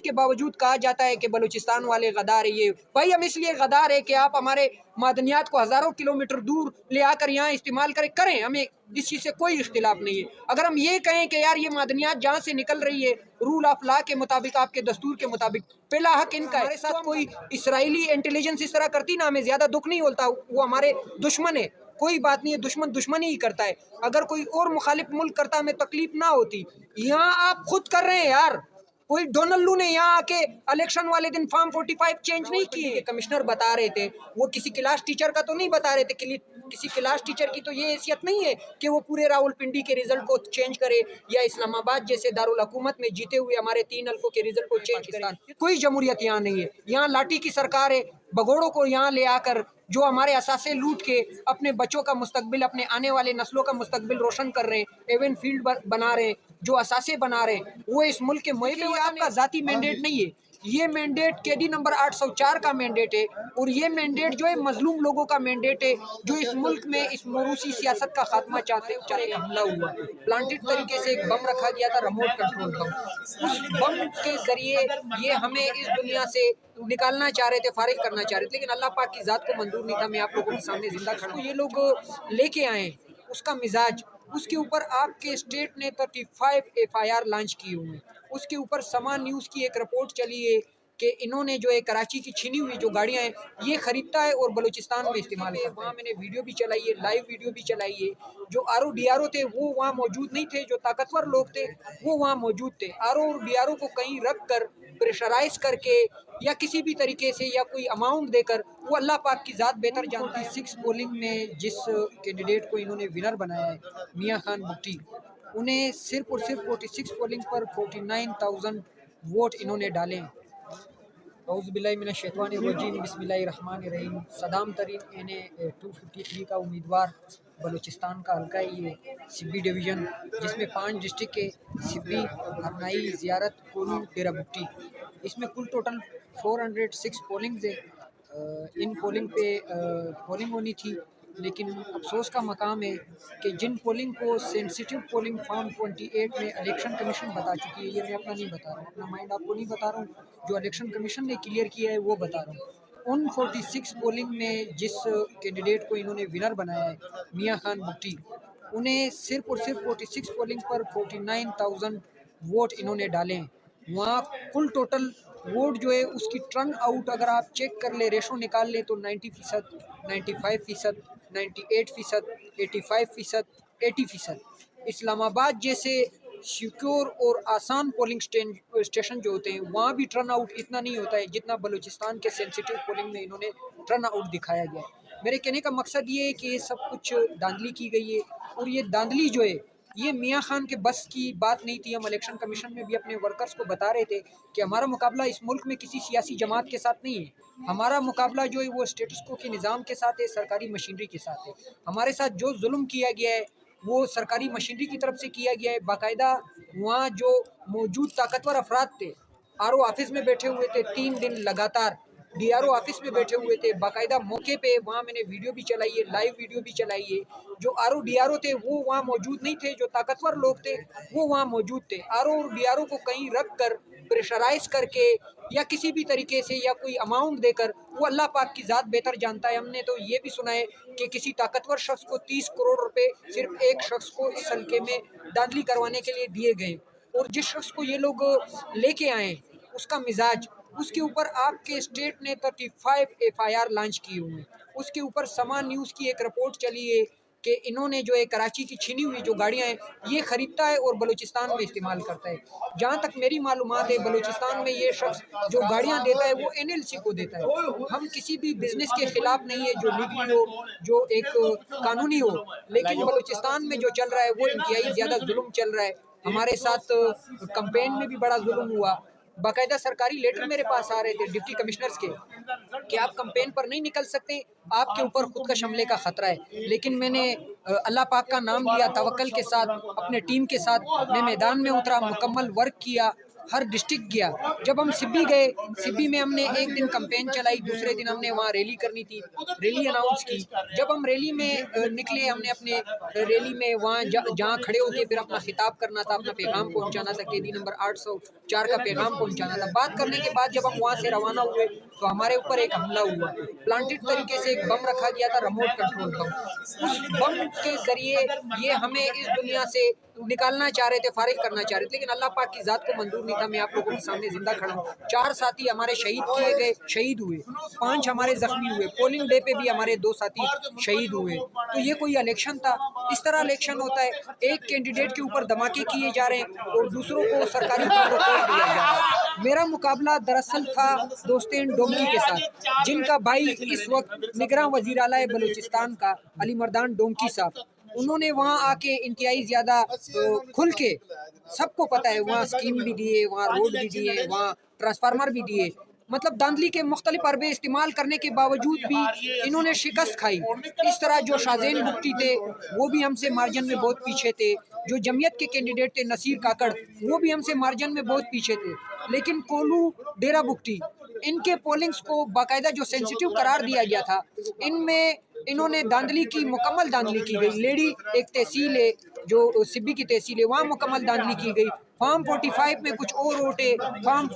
इसके बावजूद कहा जाता है कि बलूचिस्तान वाले गद्दार है। ये भाई हम इसलिए गद्दार है कि आप हमारे मादनियात को हज़ारों किलोमीटर दूर ले आकर यहाँ इस्तेमाल करें, हमें इस चीज़ से कोई इख्तिलाफ नहीं है। अगर हम ये कहें कि यार ये मादनियात जहाँ से निकल रही है रूल ऑफ लॉ के मुताबिक, आपके दस्तूर के मुताबिक, पहला हक इनका है। हमारे साथ कोई इसराइली इंटेलिजेंस इस तरह करती ना, हमें ज़्यादा दुख नहीं होता, वो हमारे दुश्मन है, कोई बात नहीं है, दुश्मन दुश्मनी ही करता है। अगर कोई और मुखालिफ मुल्क करता हमें तकलीफ ना होती। यहाँ आप खुद कर रहे हैं यार, कोई डोनाल्डू ने यहाँ आके इलेक्शन वाले दिन फॉर्म 45 चेंज नहीं किए। कमिश्नर बता रहे थे, वो किसी क्लास टीचर का तो नहीं बता रहे थे, किसी क्लास टीचर की तो ये हैसियत नहीं है कि वो पूरे रावलपिंडी के रिजल्ट को चेंज करे या इस्लामाबाद जैसे दारुल हुकूमत में जीते हुए हमारे 3 हल्कों के रिजल्ट को चेंज करे। कोई जमहूरियत यहाँ नहीं है, यहाँ लाठी की सरकार है। भगोड़ों को यहाँ ले आकर जो हमारे असासे लूट के अपने बच्चों का मुस्तकबिल, अपने आने वाले नस्लों का मुस्तकबिल रोशन कर रहे हैं, एवन फील्ड बना रहे हैं, जो असासे बना रहे हैं, वो इस मुल्क के मुहिम में आपका ज़ाती मैंडेट नहीं है। ये मैंडेट केडी नंबर 804 का मैंडेट है और ये मैंडेट जो है मजलूम लोगों का मैंडेट है जो इस मुल्क में इस मोरूसी सियासत का खात्मा चाहते हैं। चाहे हमला हुआ, प्लांटेड तरीके से एक बम रखा गया था, रिमोट कंट्रोल बम, उस बम के जरिए ये हमें इस दुनिया से निकालना चाह रहे थे, फारिग करना चाह रहे थे, लेकिन अल्लाह पाक की ज़ात को मंजूर नहीं था। मैं आप लोगों के सामने जिंदा खड़ा हूं। ये लोग लेके आए उसका मिजाज, उसके ऊपर आपके स्टेट ने 35 FIR लॉन्च किए हुए हैं। उसके ऊपर समा न्यूज़ की एक रिपोर्ट चली है कि इन्होंने जो है कराची की छीनी हुई जो गाड़ियां हैं ये खरीदता है और बलूचिस्तान में इस्तेमाल करता है। वहाँ मैंने वीडियो भी चलाई है, लाइव वीडियो भी चलाई है। जो RO DRO थे वो वहाँ मौजूद नहीं थे, जो ताकतवर लोग थे वो वहाँ मौजूद थे। RO और DRO को कहीं रख कर प्रेशराइज करके या किसी भी तरीके से या कोई अमाउंट देकर, वो अल्लाह पाक की ज़ात बेहतर जानती है। 6 पोलिंग में जिस कैंडिडेट को इन्होंने विनर बनाया है मियाँ खान भुट्टी, उन्हें सिर्फ और सिर्फ 46 पोलिंग पर 49,000 वोट इन्होंने डाले हैं। औज़ुबिल्लाहिमिनश्शैतानिर्रजीम, बिस्मिल्लाहिर्रहमानिर्रहीम। सदाम तरीन एन 253 का उम्मीदवार बलूचिस्तान का हल्का है ये सिब्बी डिवीज़न, जिसमें 5 डिस्ट्रिक्ट के सिब्बी, हरनाई, ज़ियारत, कोलू, डेरा बुट्टी। इसमें कुल टोटल 406 पोलिंग्स है। इन पोलिंग पे पोलिंग होनी थी, लेकिन अफसोस का मकाम है कि जिन पोलिंग को सेंसिटिव पोलिंग फॉर्म 28 में इलेक्शन कमीशन बता चुकी है, ये मैं अपना नहीं बता रहा हूँ, अपना माइंड आपको नहीं बता रहा हूँ, जो इलेक्शन कमीशन ने क्लियर किया है वो बता रहा हूँ। उन 46 पोलिंग में जिस कैंडिडेट को इन्होंने विनर बनाया है मियाँ खान भुट्टी, उन्हें सिर्फ और सिर्फ 46 पोलिंग पर 49,000 वोट इन्होंने डाले हैं। वहाँ कुल टोटल वोट जो है उसकी टर्न आउट अगर आप चेक कर ले, रेशो निकाल ले, तो 90%, 95%, 98%, 85%, 80%। इस्लामाबाद जैसे सिक्योर और आसान पोलिंग स्टेशन जो होते हैं वहाँ भी टर्न आउट इतना नहीं होता है जितना बलूचिस्तान के सेंसिटिव पोलिंग में इन्होंने टर्न आउट दिखाया गया है। मेरे कहने का मकसद ये है कि ये सब कुछ धांधली की गई है और ये धांधली जो है ये मियाँ खान के बस की बात नहीं थी। हम इलेक्शन कमीशन में भी अपने वर्कर्स को बता रहे थे कि हमारा मुकाबला इस मुल्क में किसी सियासी जमात के साथ नहीं है, हमारा मुकाबला जो है वो स्टेटस को के निज़ाम के साथ है, सरकारी मशीनरी के साथ है। हमारे साथ जो जुल्म किया गया है वो सरकारी मशीनरी की तरफ से किया गया है। बाकायदा वहाँ जो मौजूद ताकतवर अफराद थे, RO ऑफिस में बैठे हुए थे 3 दिन लगातार, DRO ऑफिस में बैठे हुए थे, बाकायदा मौके पे वहाँ मैंने वीडियो भी चलाई है, लाइव वीडियो भी चलाई है। जो RO DRO थे वो वहाँ मौजूद नहीं थे, जो ताकतवर लोग थे वो वहाँ मौजूद थे। RO और DRO को कहीं रख कर प्रेशराइज करके या किसी भी तरीके से या कोई अमाउंट देकर, वो अल्लाह पाक की ज़ात बेहतर जानता है। हमने तो ये भी सुना है कि किसी ताकतवर शख्स को 30 करोड़ रुपए सिर्फ एक शख्स को इस हल्के में दाखिली करवाने के लिए दिए गए, और जिस शख्स को ये लोग लेके आए उसका मिजाज, उसके ऊपर आपके स्टेट ने 35 FIR लॉन्च किए हुए हैं। उसके ऊपर समा न्यूज़ की एक रिपोर्ट चली है कि इन्होंने जो है कराची की छीनी हुई जो गाड़ियां हैं ये ख़रीदता है और बलूचिस्तान में इस्तेमाल करता है। जहां तक मेरी मालूमात है बलूचिस्तान में ये शख्स जो गाड़ियां देता है वो NLC को देता है। हम किसी भी बिजनेस के खिलाफ नहीं है जो लीगल हो, जो एक कानूनी हो, लेकिन बलूचिस्तान में जो चल रहा है वो इंतहाई ज़्यादा जुल्म चल रहा है। हमारे साथ कंपेन में भी बड़ा जुल्म हुआ। बाकायदा सरकारी लेटर मेरे पास आ रहे थे डिप्टी कमिश्नर्स के कि आप कंपेन पर नहीं निकल सकते, आपके ऊपर खुद का हमले का खतरा है। लेकिन मैंने अल्लाह पाक का नाम लिया, तवक्कल के साथ अपने टीम के साथ मैं मैदान में उतरा, मुकम्मल वर्क किया हर डिस्ट्रिक्ट गया। जब हम सिब्बी गए, सिब्बी में हमने एक दिन कैंपेन चलाई, दूसरे दिन हमने वहाँ रैली करनी थी, रैली अनाउंस की। जब हम रैली में निकले, हमने अपने रैली में वहाँ जहाँ खड़े होके फिर अपना खिताब करना था, अपना पैगाम पहुँचाना था, कैदी नंबर 804 का पैगाम पहुँचाना था। बात करने के बाद जब हम वहाँ से रवाना हुए तो हमारे ऊपर एक हमला हुआ, प्लांटेड तरीके से एक बम रखा गया था, रिमोट कंट्रोल बम। उस बम के जरिए ये हमें इस दुनिया से निकालना चाह रहे थे, फारिग करना चाह रहे थे, लेकिन अल्लाह पाक की ज़ात को मंजूर नहीं था। मैं आप लोगों के सामने जिंदा खड़ा हूँ। 4 साथी हमारे शहीद किए गए, शहीद हुए, 5 हमारे जख्मी हुए। पोलिंग डे पे भी हमारे 2 साथी शहीद हुए। तो ये कोई इलेक्शन था? इस तरह इलेक्शन होता है? एक कैंडिडेट के ऊपर धमाके किए जा रहे हैं और दूसरों को सरकारी प्रोटोकॉल दिया जा रहा है। मेरा मुकाबला दरअसल था दोस्तेन डोंकी के साथ, जिनका भाई इस वक्त निगरान वज़ीर आला बलूचिस्तान का अली मर्दान डोंकी साहब, उन्होंने वहाँ आके इंतहाई ज़्यादा खुल के, सबको पता है, वहाँ स्कीम भी दिए, वहाँ रोड भी दिए, वहाँ ट्रांसफार्मर भी दिए। मतलब धांधली के मुख्तलिफ अरबे इस्तेमाल करने के बावजूद भी इन्होंने शिकस्त खाई। इस तरह जो शाहजेन बुगटी थे वो भी हमसे मार्जिन में बहुत पीछे थे। जो जमीयत के कैंडिडेट थे नसीर काकड़, वो भी हमसे मार्जिन में बहुत पीछे थे। लेकिन कोलू, डेरा बुगटी, इनके पोलिंग्स को बाकायदा जो सेंसिटिव करार दिया गया था, इनमें इन्होंने धांधली की, मुकम्मल धांधली की गई। लेडी एक तहसील है जो सिब्बी की तहसील है, वहाँ मुकम्मल धांधली की गई। फॉर्म 45 में कुछ और वोट है, फॉर्म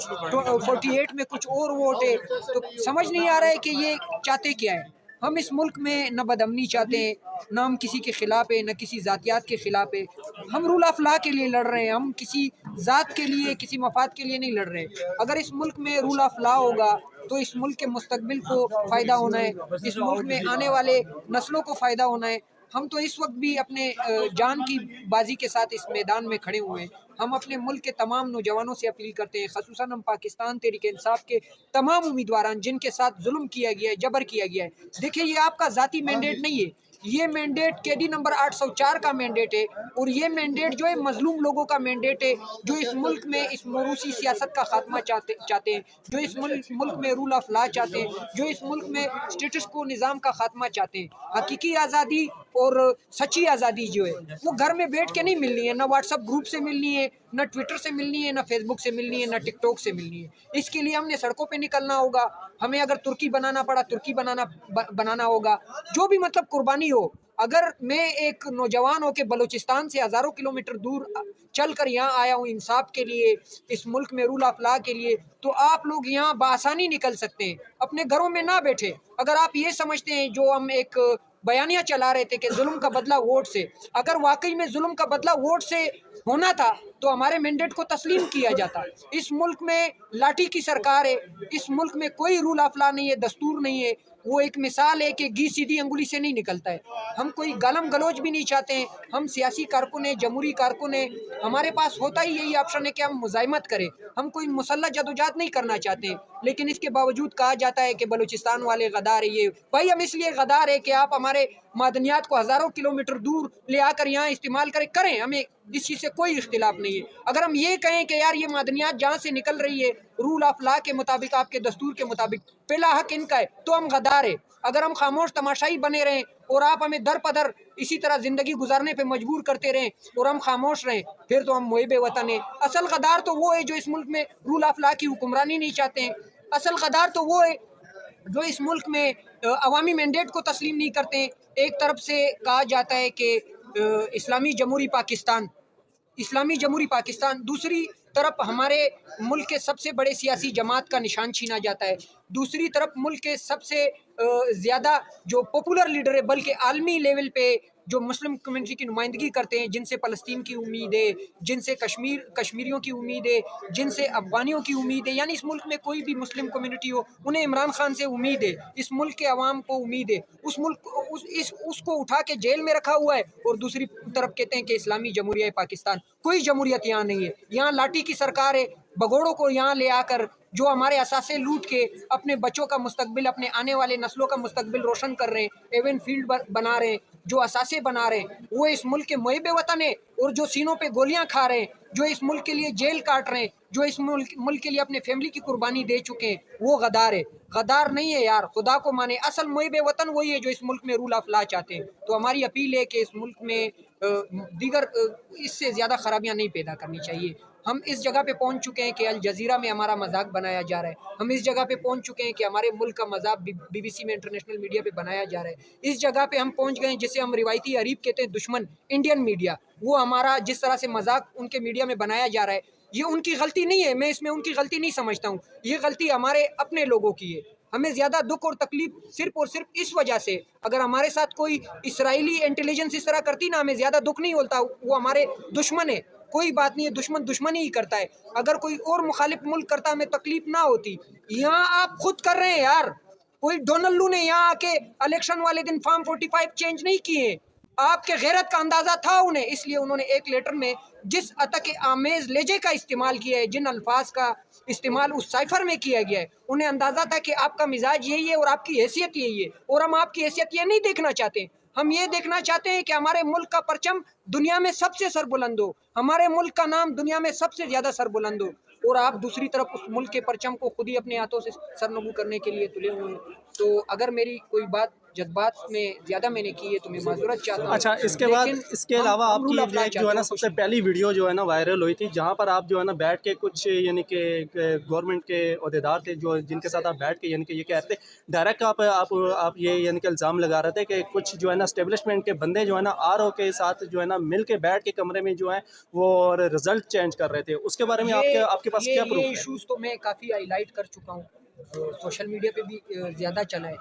48 में कुछ और वोट है। तो समझ नहीं आ रहा है कि ये चाहते क्या है। हम इस मुल्क में न बदअमनी चाहते हैं, न हम किसी के खिलाफ है, न किसी ज़ातियात के खिलाफ है। हम रूल ऑफ लॉ के लिए लड़ रहे हैं, हम किसी ज़ात के लिए, किसी मफाद के लिए नहीं लड़ रहे हैं। अगर इस मुल्क में रूल ऑफ लॉ होगा तो इस मुल्क के मुस्तकबिल को फ़ायदा होना है, इस मुल्क में आने वाले नस्लों को फ़ायदा होना है। हम तो इस वक्त भी अपने जान की बाजी के साथ इस मैदान में खड़े हुए हैं। हम अपने मुल्क के तमाम नौजवानों से अपील करते हैं, ख़ुसूसन हम पाकिस्तान तहरीक इंसाफ के तमाम उम्मीदवारान जिनके साथ जुल्म किया गया है, जबर किया गया है। देखिए, ये आपका ज़ाती मैंडेट नहीं है, ये मैंडेट केडी नंबर 804 का मैंडेट है। और ये मैंडेट जो है मजलूम लोगों का मैंडेट है, जो इस मुल्क में इस मरूसी सियासत का खात्मा चाहते हैं, जो इस मुल्क में रूल ऑफ लॉ चाहते हैं, जो इस मुल्क में स्टेटस को निज़ाम का खात्मा चाहते हैं। हकीकी आज़ादी और सच्ची आज़ादी जो है वो घर में बैठ के नहीं मिलनी है, ना व्हाट्सअप ग्रुप से मिलनी है, ना ट्विटर से मिलनी है, ना फेसबुक से मिलनी है, ना टिकटॉक से मिलनी है। इसके लिए हमने सड़कों पे निकलना होगा। हमें अगर तुर्की बनाना पड़ा, तुर्की बनाना होगा। जो भी मतलब कुर्बानी हो। अगर मैं एक नौजवान हो के बलूचिस्तान से हज़ारों किलोमीटर दूर चल कर यहाँ आया हूँ इंसाफ के लिए, इस मुल्क में रूल ऑफ लॉ के लिए, तो आप लोग यहाँ बआसानी निकल सकते हैं, अपने घरों में ना बैठे। अगर आप ये समझते हैं जो हम एक बयानिया चला रहे थे कि जुल्म का बदला वोट से, अगर वाकई में जुल्म का बदला वोट से होना था तो हमारे मैंडेट को तस्लीम किया जाता। इस मुल्क में लाठी की सरकार है, इस मुल्क में कोई रूल ऑफ लॉ नहीं है, दस्तूर नहीं है। वो एक मिसाल है कि घी सीधी अंगुली से नहीं निकलता है। हम कोई गालम गलोच भी नहीं चाहते हैं। हम सियासी कारकुन हैं, जमहूरी कारकुन हैं, हमारे पास होता ही यही ऑप्शन है कि हम मुज़ाहिमत करें। हम कोई मुसल्लह जदोजहद नहीं करना चाहते हैं, लेकिन इसके बावजूद कहा जाता है कि बलूचिस्तान वाले गद्दार है। ये भाई, हम इसलिए गद्दार है कि आप हमारे मादनियात को हज़ारों किलोमीटर दूर ले आकर यहाँ इस्तेमाल करें, हमें इस चीज़ से कोई इख्तिलाफ नहीं है। अगर हम ये कहें कि यार ये मादनियात जहाँ से निकल रही है रूल ऑफ लॉ के मुताबिक, आपके दस्तूर के मुताबिक, पहला हक इनका है, तो हम गद्दार है। अगर हम खामोश तमाशाई बने रहें और आप हमें दर पदर इसी तरह ज़िंदगी गुजारने पे मजबूर करते रहें और हम खामोश रहें, फिर तो हम मुहिब वतन हैं। असल गद्दार तो वो है जो इस मुल्क में रूल ऑफ लॉ की हुक्मरानी नहीं चाहते हैं। असल गद्दार तो वो है जो इस मुल्क में अवामी मैंडेट को तस्लीम नहीं करते हैं। एक तरफ से कहा जाता है कि इस्लामी जमहूरी पाकिस्तान, इस्लामी जमहूरी पाकिस्तान, दूसरी तरफ हमारे मुल्क के सबसे बड़े सियासी जमात का निशान छीना जाता है। दूसरी तरफ मुल्क के सबसे ज़्यादा जो पॉपुलर लीडर है, बल्कि आलमी लेवल पे जो मुस्लिम कम्युनिटी की नुमाइंदगी करते हैं, जिनसे फ़लस्तीन की उम्मीद है, जिनसे कश्मीरियों की उम्मीद है, जिनसे अफ़गानियों की उम्मीद है, यानी इस मुल्क में कोई भी मुस्लिम कम्युनिटी हो, उन्हें इमरान खान से उम्मीद है, इस मुल्क के अवाम को उम्मीद है। उस मुल्क उसको उठा के जेल में रखा हुआ है और दूसरी तरफ कहते हैं कि इस्लामी जमहूरिया पाकिस्तान। कोई जमहूरियत यहाँ नहीं है, यहाँ लाठी की सरकार है। भगोड़ों को यहाँ ले आकर जो हमारे असासे लूट के अपने बच्चों का मुस्तकबिल, अपने आने वाले नस्लों का मुस्तकबिल रोशन कर रहे हैं, एवन फील्ड बना रहे हैं, जो असासे बना रहे हैं, वो इस मुल्क के मुहिब वतन है। और जो सीनों पे गोलियां खा रहे हैं, जो इस मुल्क के लिए जेल काट रहे हैं, जो इस मुल्क के लिए अपने फैमिली की कुर्बानी दे चुके हैं, वो गद्दार है। गद्दार नहीं है यार, खुदा को माने। असल मुहिब वतन वही है जो इस मुल्क में रूल ऑफ लॉ चाहते हैं। तो हमारी अपील है कि इस मुल्क में दीगर इससे ज़्यादा खराबियाँ नहीं पैदा करनी चाहिए। हम इस जगह पे पहुंच चुके हैं कि अल जजीरा में हमारा मजाक बनाया जा रहा है। हम इस जगह पे पहुंच चुके हैं कि हमारे मुल्क का मजाक BBC में, इंटरनेशनल मीडिया पे बनाया जा रहा है। इस जगह पे हम पहुंच गए हैं जिसे हम रिवायती अरीब कहते हैं, दुश्मन इंडियन मीडिया, वो हमारा जिस तरह से मजाक उनके मीडिया में बनाया जा रहा है, ये उनकी गलती नहीं है, मैं इसमें उनकी गलती नहीं समझता हूँ। ये गलती हमारे अपने लोगों की है। हमें ज़्यादा दुख और तकलीफ सिर्फ और सिर्फ इस वजह से, अगर हमारे साथ कोई इसराइली इंटेलिजेंस इस तरह करती ना, हमें ज़्यादा दुख नहीं होता। वो हमारे दुश्मन है, कोई बात नहीं है, दुश्मन दुश्मनी ही करता है। अगर कोई और मुखालिफ मुल्क करता, हमें तकलीफ ना होती। यहाँ आप खुद कर रहे हैं यार। कोई डोनाल्ड लू ने यहाँ आके इलेक्शन वाले दिन फॉर्म 45 चेंज नहीं किए। आपके गैरत का अंदाजा था उन्हें, इसलिए उन्होंने एक लेटर में जिस अतक आमेज लहजे का इस्तेमाल किया है, जिन अल्फाज का इस्तेमाल उस साइफर में किया गया है, उन्हें अंदाजा था कि आपका मिजाज यही है और आपकी हैसियत यही है, और हम आपकी हैसियत ये नहीं देखना चाहते। हम ये देखना चाहते हैं कि हमारे मुल्क का परचम दुनिया में सबसे सरबुलंद हो, हमारे मुल्क का नाम दुनिया में सबसे ज़्यादा सरबुलंद हो, और आप दूसरी तरफ उस मुल्क के परचम को खुद ही अपने हाथों से सरनगू करने के लिए तुले हुए हैं। तो अगर मेरी कोई बात जज्बात में ज़्यादा मैंने की है तो मैं माजूरत चाहता हूँ। अच्छा, इसके अलावा आपकी एक जो है ना सबसे पहली वीडियो जो है ना वायरल हुई थी, जहाँ पर आप जो है ना बैठ के कुछ यानी कि गवर्नमेंट के अहदेदार थे जो जिनके साथ आप बैठ के यानी कि ये कहते डायरेक्ट आप ये यानी कि इल्ज़ाम लगा रहे थे कि कुछ जो है ना एस्टेब्लिशमेंट के बंदे जो है ना RO के साथ जो है ना मिल के बैठ के कमरे में जो है वो रिजल्ट चेंज कर रहे थे। उसके बारे में आपके पास क्या प्रूफ है? इशूज़ तो मैं काफ़ी हाईलाइट कर चुका हूँ, सोशल मीडिया पे भी ज़्यादा चला है।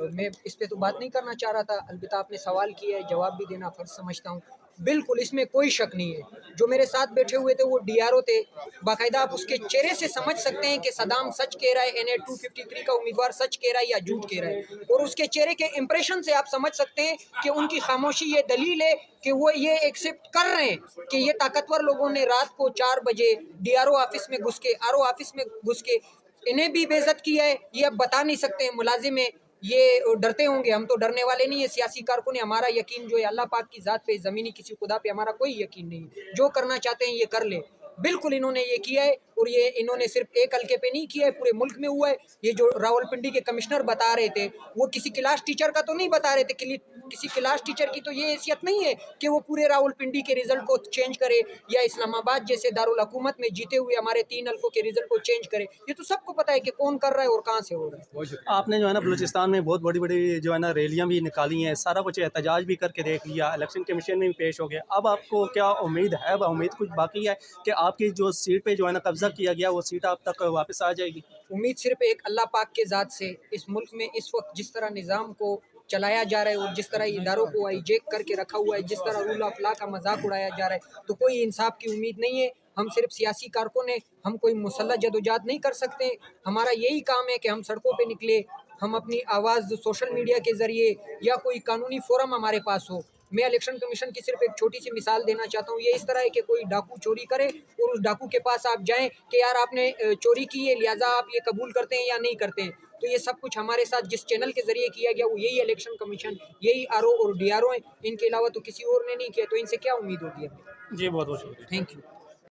मैं इस पे तो बात नहीं करना चाह रहा था, अलबत्ता आपने सवाल किया है, जवाब भी देना फ़र्ज़ समझता हूँ। बिल्कुल इसमें कोई शक नहीं है। जो मेरे साथ बैठे हुए थे वो DRO थे, बाकायदा आप उसके चेहरे से समझ सकते हैं कि सदाम सच कह रहा है, NA 253 का उम्मीदवार सच कह रहा है या झूठ कह रहा है, और उसके चेहरे के इंप्रेशन से आप समझ सकते हैं कि उनकी खामोशी ये दलील है कि वो ये एक्सेप्ट कर रहे हैं कि ये ताकतवर लोगों ने रात को 4 बजे DRO ऑफिस में घुस के, RO ऑफिस में घुस के इन्हें भी बेइज्जत किया है। ये अब बता नहीं सकते हैं, मुलाजिम है, ये डरते होंगे, हम तो डरने वाले नहीं है। सियासी कारकुन है, हमारा यकीन जो है अल्लाह पाक की ज़ात पे, ज़मीनी किसी खुदा पे हमारा कोई यकीन नहीं। जो करना चाहते हैं ये कर ले। बिल्कुल इन्होंने ये किया है, और ये इन्होंने सिर्फ एक हल्के पे नहीं किया है, पूरे मुल्क में हुआ है। ये जो रावलपिंडी के कमिश्नर बता रहे थे, वो किसी क्लास टीचर का तो नहीं बता रहे थे, किसी क्लास टीचर की तो ये हैसियत नहीं है कि वो पूरे रावलपिंडी के रिजल्ट को चेंज करे, या इस्लामाबाद जैसे दारुल हुकूमत में जीते हुए हमारे 3 हल्कों के रिजल्ट को चेंज करे। ये तो सबको पता है कि कौन कर रहा है और कहाँ से हो रहा है। आपने जो है ना बलूचिस्तान में बहुत बड़ी बड़ी जो है ना रैलियाँ भी निकाली हैं, सारा कुछ एहतजाज भी करके देख लिया, इलेक्शन कमीशन में भी पेश हो गया। अब आपको क्या उम्मीद है, उम्मीद कुछ बाकी है कि आपकी जो सीट पे जो है ना कब्जा किया गया वो सीट आप तक वापस आ जाएगी? उम्मीद सिर्फ एक अल्लाह पाक के ज़ात से। इस मुल्क में इस वक्त जिस तरह निज़ाम को चलाया जा रहा है और जिस तरह इदारों को हाईजैक करके रखा हुआ है, जिस तरह रूल ऑफ लॉ का मजाक उड़ाया जा रहा है, तो कोई इंसाफ की उम्मीद नहीं है। हम सिर्फ सियासी कारकुन हैं, हम कोई मुसल्लह जदोजहद नहीं कर सकते। हमारा यही काम है कि हम सड़कों पे निकले, हम अपनी आवाज़ सोशल मीडिया के ज़रिए या कोई कानूनी फोरम हमारे पास हो। मैं इलेक्शन कमीशन की सिर्फ एक छोटी सी मिसाल देना चाहता हूँ। ये इस तरह है कि कोई डाकू चोरी करे और उस डाकू के पास आप जाएं कि यार आपने चोरी की है, लिहाजा आप ये कबूल करते हैं या नहीं करते हैं। तो ये सब कुछ हमारे साथ जिस चैनल के ज़रिए किया गया वो यही इलेक्शन कमीशन, यही RO और DRO हैं। इनके अलावा तो किसी और ने नहीं किया, तो इनसे क्या उम्मीद होती है? जी बहुत बहुत शुक्रिया। Thank you.